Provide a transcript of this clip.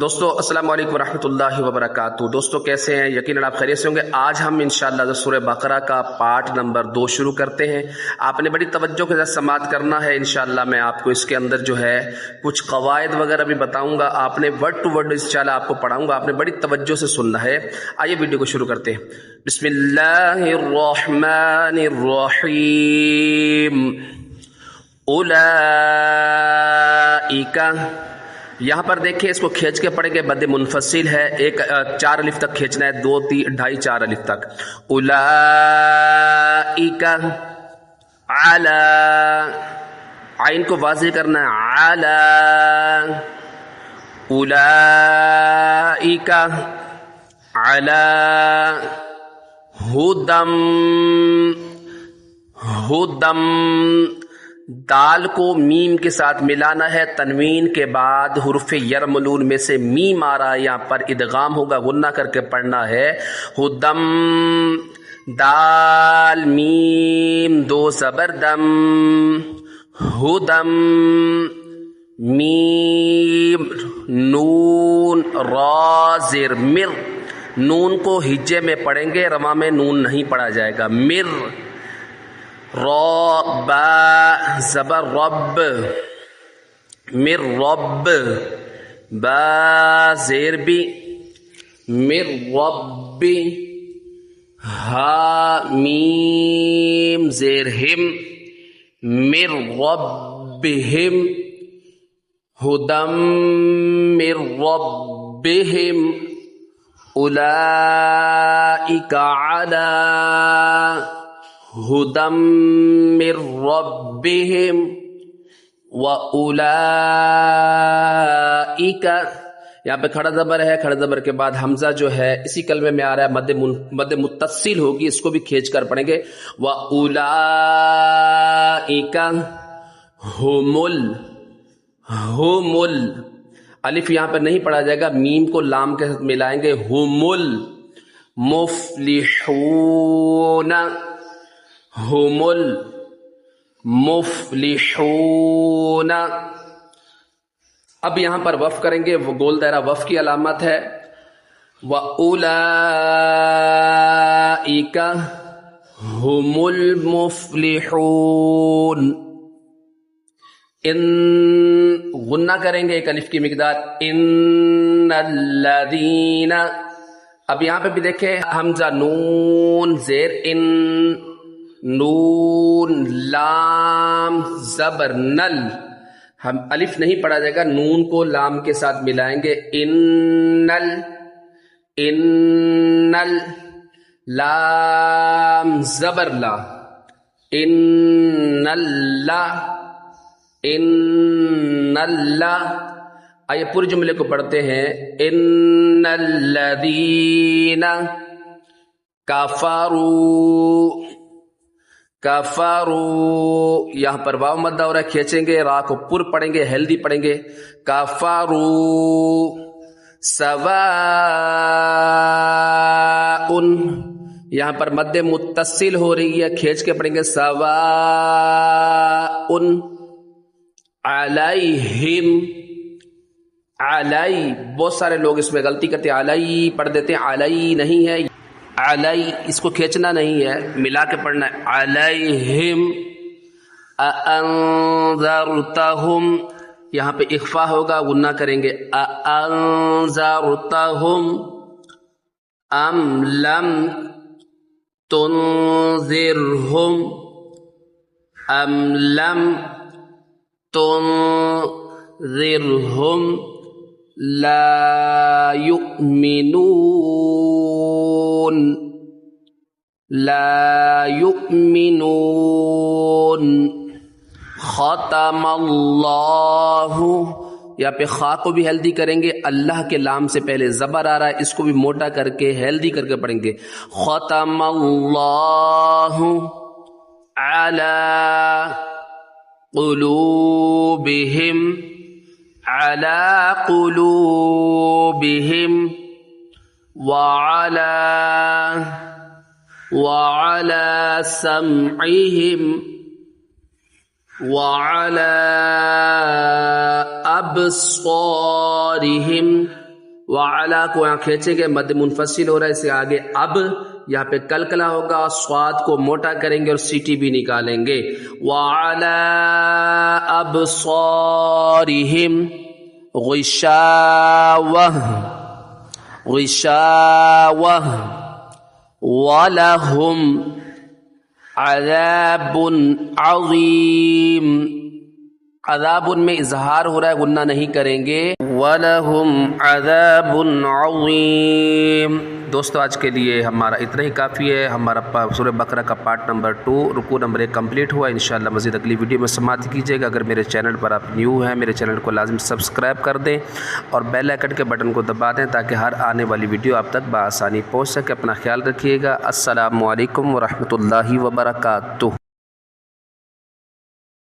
دوستو السلام علیکم ورحمۃ اللہ وبرکاتہ۔ دوستو کیسے ہیں؟ یقیناً آپ خیریت سے ہوں گے۔ آج ہم انشاءاللہ سورہ بقرہ کا پارٹ نمبر 2 شروع کرتے ہیں۔ آپ نے بڑی توجہ کے ساتھ سماعت کرنا ہے۔ انشاءاللہ میں آپ کو اس کے اندر جو ہے کچھ قواعد وغیرہ بھی بتاؤں گا، آپ نے ورڈ ٹو ورڈ انشاءاللہ آپ کو پڑھاؤں گا، آپ نے بڑی توجہ سے سننا ہے۔ آئیے ویڈیو کو شروع کرتے ہیں۔ بسم اللہ الرحمن الرحیم۔ اولئک، یہاں پر دیکھیں اس کو کھینچ کے پڑھیں گے، مد منفصل ہے، 4 الف تک کھینچنا ہے، 2 3 2.5 4 الف تک۔ اولئک علی، عین کو واضح کرنا ہے، علی، اولئک علی ہدم، ہدم، دال کو میم کے ساتھ ملانا ہے، تنوین کے بعد حروف یرملون میں سے میم آ رہا ہے، یہاں پر ادغام ہوگا، غنہ کر کے پڑھنا ہے۔ ہدم، دال میم 2 زبر دم، ہدم، میم نون را زیر مر، نون کو ہجے میں پڑھیں گے، رواں میں نون نہیں پڑھا جائے گا، مر، را با زبر رب، مر رب، با زیر بی، مر رب، ہا میم زیر ہم، مر ربہم، ہدم مر ربہم، اولئک علی ہدم من ربہم وَأُولَئِكَ، یہاں پہ کھڑا زبر ہے، کھڑا زبر کے بعد حمزہ جو ہے اسی کلمے میں آ رہا ہے، مد متصل ہوگی، اس کو بھی کھینچ کر پڑھیں گے۔ وَأُولَئِكَ ہُمُ الف یہاں پہ نہیں پڑھا جائے گا، میم کو لام کے ساتھ ملائیں گے، ہُمُ الْمُفْلِحُونَ، ہم المفلحون۔ اب یہاں پر وقف کریں گے، وہ گول دائرہ وقف کی علامت ہے۔ وَأُولَئِكَ هُمُ الْمُفْلِحُونَ، ان غنہ کریں گے ایک الف کی مقدار، ان الذین۔ اب یہاں پہ بھی دیکھیں، حمزہ نون زیر ان، نون لام زبر نل، ہم الف نہیں پڑھا جائے گا، نون کو لام کے ساتھ ملائیں گے، انل، انل، لام زبر لا، انل، انل۔ آئیے پورے جملے کو پڑھتے ہیں، ان الذین کفروا، کفروا، یہاں پر واو مدہ ہو رہا ہے، کھینچیں گے، را کو پر پڑھیں گے، ہیلدی پڑھیں گے، کفروا سواء، یہاں پر مد متصل ہو رہی ہے، کھینچ کے پڑھیں گے، سواء علیہم، علی، بہت سارے لوگ اس میں غلطی کرتے ہیں، علی پڑھ دیتے ہیں، علی نہیں ہے، علی، اس کو کھینچنا نہیں ہے، ملا کے پڑھنا ہے، علیہم، اانذرتہم، یہاں پہ اخفا ہوگا، غنہ کریں گے، اانذرتہم ام لم تنذرہم، ام لم تنذرہم لا یؤمنون، لا یؤمنون۔ ختم اللہ، یہاں پہ خا کو بھی ہیلدی کریں گے، اللہ کے لام سے پہلے زبر آ رہا ہے، اس کو بھی موٹا کر کے ہیلدی کر کے پڑھیں گے، ختم اللہ علی قلوبہم، علی قلوبہم، وعلی سمعہم، وعلى أبصارهم وعلا کو یہاں کھینچیں گے، مد منفصل ہو رہا ہے، اسے آگے اب یہاں پہ کلکلا ہوگا، صاد کو موٹا کریں گے اور سیٹی بھی نکالیں گے، وعلا ابصارہم غشاوہ غشاوہ وَلَهُمْ عَذَابٌ عَظِيمٌ، عذاب میں اظہار ہو رہا ہے، غنہ نہیں کریں گے، وَلَهُمْ عَذَابٌ عَظِيمٌ۔ دوستو آج کے لیے ہمارا اتنا ہی کافی ہے۔ ہمارا سورہ بقرہ کا پارٹ نمبر 2 رکوع نمبر 1 کمپلیٹ ہوا۔ انشاءاللہ مزید اگلی ویڈیو میں سماعت کیجیے گا۔ اگر میرے چینل پر آپ نیو ہیں، میرے چینل کو لازم سبسکرائب کر دیں اور بیل آئیکن کے بٹن کو دبا دیں تاکہ ہر آنے والی ویڈیو آپ تک بآسانی پہنچ سکے۔ اپنا خیال رکھیے گا۔ السلام علیکم ورحمۃ اللہ وبرکاتہ۔